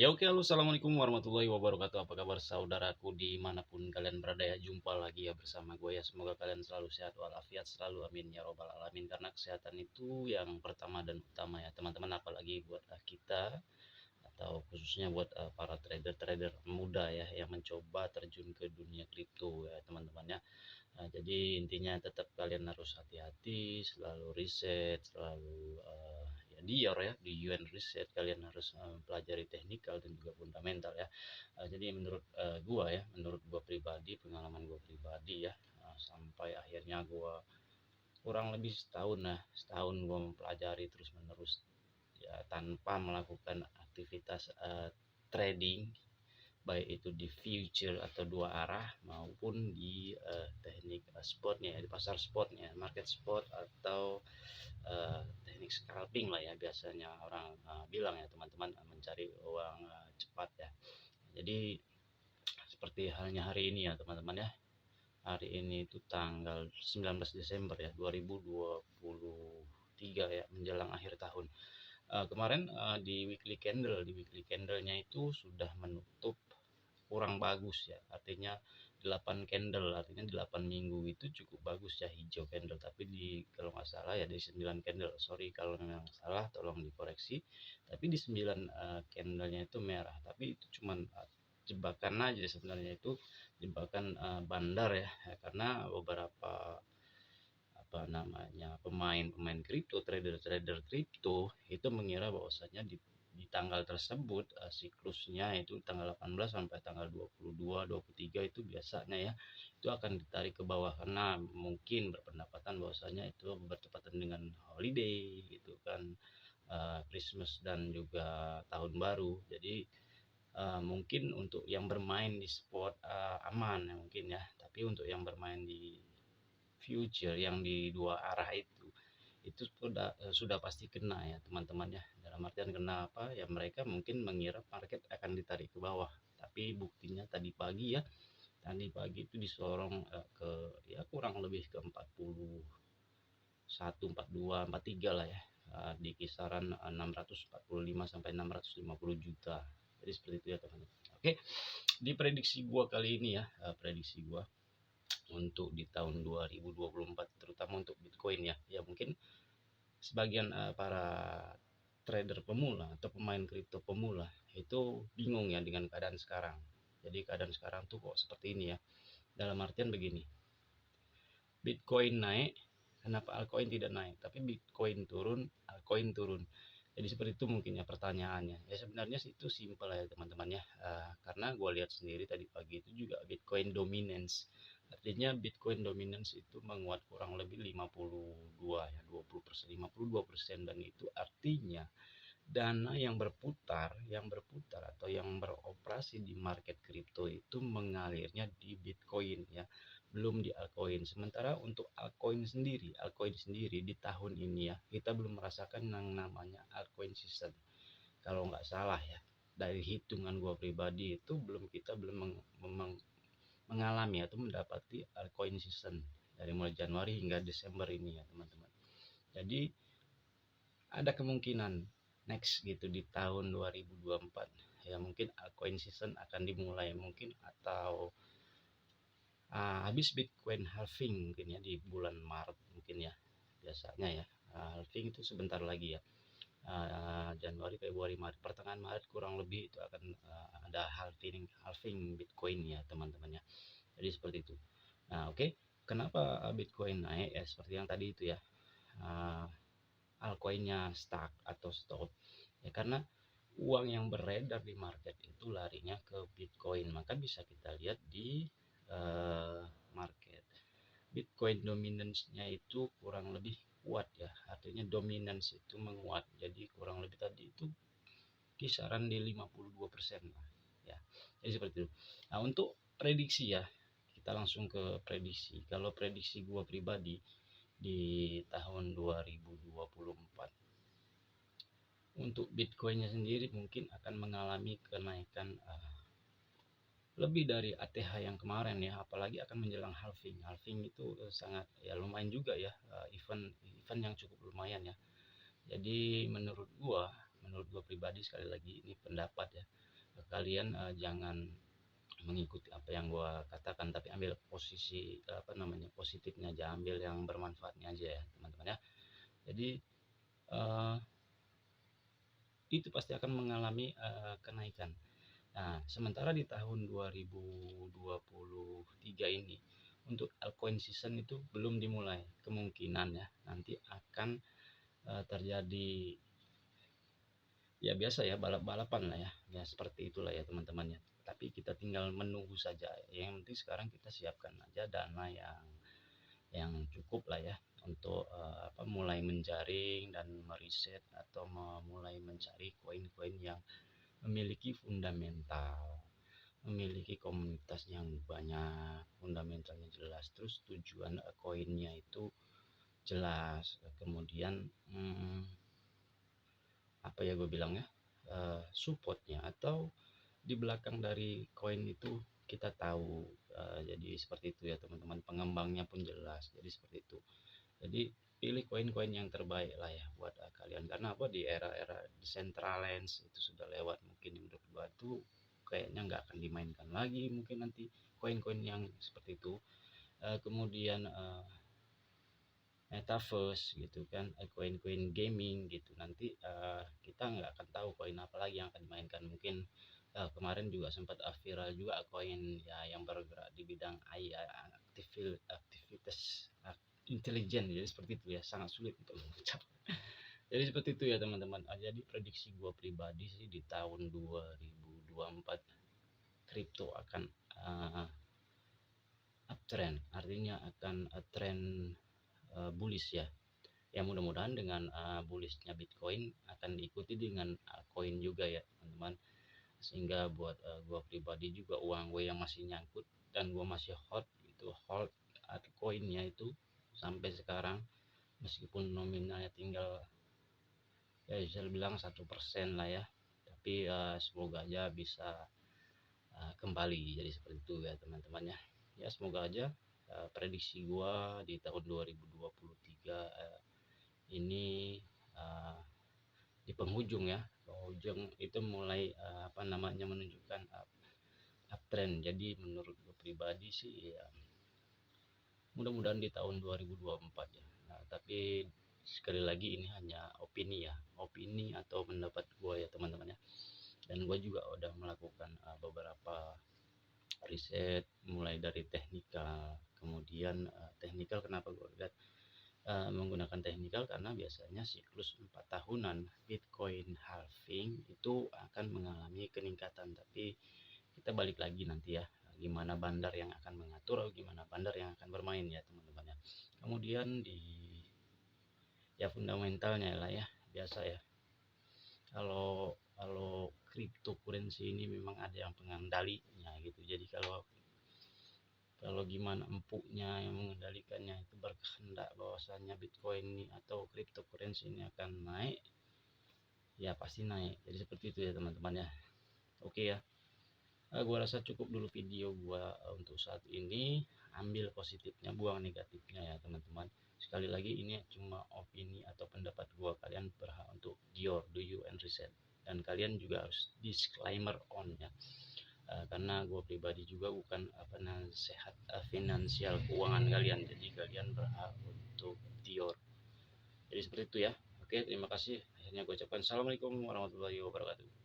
Ya oke, halo, assalamualaikum warahmatullahi wabarakatuh. Apa kabar saudaraku dimanapun kalian berada ya? Jumpa lagi ya bersama gue ya. Semoga kalian selalu sehat walafiat selalu, amin ya robbal alamin. Karena kesehatan itu yang pertama dan utama ya teman-teman. Apalagi buat kita atau khususnya buat para trader-trader muda ya yang mencoba terjun ke dunia kripto ya teman-teman ya. Jadi intinya tetap kalian harus hati-hati, selalu riset, selalu ya di UN riset kalian harus pelajari teknikal dan juga fundamental ya. Jadi menurut gua pribadi, pengalaman gua pribadi ya, sampai akhirnya gua kurang lebih setahun gua mempelajari terus menerus ya tanpa melakukan aktivitas trading, baik itu di future atau dua arah maupun di teknik spotnya ya, di pasar spotnya, market spot atau teknik scalping lah ya biasanya orang bilang ya teman-teman, mencari uang cepat ya. Jadi seperti halnya hari ini ya teman-teman ya. Hari ini itu tanggal 19 Desember ya 2023 ya, menjelang akhir tahun. Kemarin di weekly candle-nya itu sudah menutup kurang bagus ya, artinya 8 candle, artinya 8 minggu itu cukup bagus ya hijau candle, tapi kalau nggak salah ya di 9 candle, sorry kalau memang salah tolong dikoreksi, tapi di 9 candlenya itu merah, tapi itu cuman jebakan aja sebenarnya, itu jebakan bandar ya, karena beberapa apa namanya pemain-pemain kripto, trader-trader kripto itu mengira bahwasanya di tanggal tersebut siklusnya itu tanggal 18 sampai tanggal 22, 23 itu biasanya ya itu akan ditarik ke bawah karena mungkin berpendapatan bahwasanya itu bertepatan dengan holiday gitu kan, Christmas dan juga tahun baru. Jadi mungkin untuk yang bermain di spot aman ya mungkin ya, tapi untuk yang bermain di future yang di dua arah itu sudah pasti kena ya teman-teman ya. Dalam artian kena apa ya, mereka mungkin mengira market akan ditarik ke bawah, tapi buktinya tadi pagi itu disorong ke ya kurang lebih ke 41, 42, 43 lah ya, di kisaran 645 sampai 650 juta. Jadi seperti itu ya teman-teman. Oke, di prediksi gua kali ini ya, prediksi gua untuk di tahun 2024 terutama untuk Bitcoin ya. Ya mungkin sebagian para trader pemula atau pemain kripto pemula itu bingung ya dengan keadaan sekarang. Jadi keadaan sekarang tuh kok seperti ini ya. Dalam artian begini, Bitcoin naik, kenapa altcoin tidak naik? Tapi Bitcoin turun, altcoin turun. Jadi seperti itu mungkin ya pertanyaannya. Ya sebenarnya sih itu simpel ya teman-teman ya. Karena gue lihat sendiri tadi pagi itu juga Bitcoin dominance. Artinya Bitcoin dominance itu menguat kurang lebih 52 ya, 20%, 52%, dan itu artinya dana yang berputar atau yang beroperasi di market kripto itu mengalirnya di Bitcoin ya, belum di altcoin. Sementara untuk altcoin sendiri di tahun ini ya, kita belum merasakan yang namanya altcoin season. Kalau nggak salah ya, dari hitungan gua pribadi itu kita belum mengalami atau mendapati altcoin season dari mulai Januari hingga Desember ini ya teman-teman. Jadi ada kemungkinan next gitu di tahun 2024 ya, mungkin altcoin season akan dimulai mungkin, atau habis Bitcoin halving mungkin ya di bulan Maret mungkin ya, biasanya ya halving itu sebentar lagi ya, Januari, Februari, Maret, pertengahan Maret kurang lebih itu akan ada halving Bitcoin ya teman-teman ya. Jadi seperti itu. Nah oke, kenapa Bitcoin naik ya seperti yang tadi itu ya, uh, altcoinnya stuck atau stop ya, karena uang yang beredar di market itu larinya ke Bitcoin. Maka bisa kita lihat di market Bitcoin dominance-nya itu kurang lebih kuat ya, artinya dominance itu menguat, jadi kurang lebih tadi itu kisaran di 52% lah ya. Jadi seperti itu. Nah untuk prediksi ya, kita langsung ke prediksi. Kalau prediksi gua pribadi di tahun 2024 untuk Bitcoinnya sendiri mungkin akan mengalami kenaikan lebih dari ATH yang kemarin ya, apalagi akan menjelang halving. Halving itu sangat ya lumayan juga ya, event yang cukup lumayan ya. Jadi menurut gua pribadi, sekali lagi ini pendapat ya, kalian jangan mengikuti apa yang gua katakan, tapi ambil posisi positifnya aja, ambil yang bermanfaatnya aja ya teman-teman ya. Jadi itu pasti akan mengalami kenaikan. Nah, sementara di tahun 2023 ini untuk altcoin season itu belum dimulai. Kemungkinan ya nanti akan terjadi ya biasa ya, balap-balapan lah ya. Ya seperti itulah ya teman-teman ya. Tapi kita tinggal menunggu saja. Yang penting sekarang kita siapkan aja dana yang cukup lah ya untuk mulai menjaring dan meriset atau mulai mencari koin-koin yang memiliki fundamental, memiliki komunitas yang banyak, fundamentalnya jelas, terus tujuan koinnya itu jelas, kemudian apa ya gue bilang ya, supportnya atau di belakang dari koin itu kita tahu. Jadi seperti itu ya teman-teman, pengembangnya pun jelas, jadi seperti itu. Jadi pilih koin-koin yang terbaik lah ya buat kalian, karena apa, di era-era Decentraland itu sudah lewat. Mungkin menurut gua tuh kayaknya nggak akan dimainkan lagi mungkin nanti koin-koin yang seperti itu. Kemudian metaverse gitu kan, koin-koin gaming gitu, nanti kita nggak akan tahu koin apa lagi yang akan dimainkan. Mungkin kemarin juga sempat viral juga koin ya yang bergerak di bidang AI, aktivitas intelijen, jadi seperti itu ya, sangat sulit untuk mengucap. Jadi seperti itu ya teman-teman. Jadi prediksi gua pribadi sih di tahun 2024 kripto akan uptrend, artinya akan trend bullish ya. Ya mudah-mudahan dengan bullishnya Bitcoin akan diikuti dengan koin juga ya teman-teman, sehingga buat gua pribadi juga uang gue yang masih nyangkut dan gua masih hold koinnya itu sampai sekarang, meskipun nominalnya tinggal ya bisa bilang 1% lah ya, tapi semoga aja bisa kembali jadi seperti itu ya teman-teman ya. Ya semoga aja prediksi gua di tahun 2023 ini di penghujung ya, penghujung itu mulai menunjukkan uptrend. Jadi menurut gue pribadi sih ya mudah-mudahan di tahun 2024 ya. Nah, tapi sekali lagi ini hanya opini ya, opini atau pendapat gue ya teman-teman ya. Dan gue juga udah melakukan beberapa riset mulai dari teknikal, kemudian teknikal kenapa gue lihat menggunakan teknikal karena biasanya siklus 4 tahunan Bitcoin halving itu akan mengalami peningkatan. Tapi kita balik lagi nanti ya, gimana bandar yang akan mengatur atau gimana bandar yang akan bermain ya teman-teman ya. Kemudian di ya fundamentalnya lah ya, biasa ya, kalau cryptocurrency ini memang ada yang pengendalinya gitu. Jadi kalau gimana empuknya yang mengendalikannya itu berkehendak bahwasanya Bitcoin ini atau cryptocurrency ini akan naik, ya pasti naik. Jadi seperti itu ya teman-teman ya. Oke ya, gua rasa cukup dulu video gua untuk saat ini. Ambil positifnya, buang negatifnya ya teman-teman. Sekali lagi ini cuma opini atau pendapat gua, kalian berhak untuk do you and research, dan kalian juga harus disclaimer on ya. Karena gue pribadi juga bukan nasihat finansial keuangan kalian, jadi kalian berhak untuk dior. Jadi seperti itu ya. Oke, terima kasih. Akhirnya gue ucapkan assalamualaikum warahmatullahi wabarakatuh.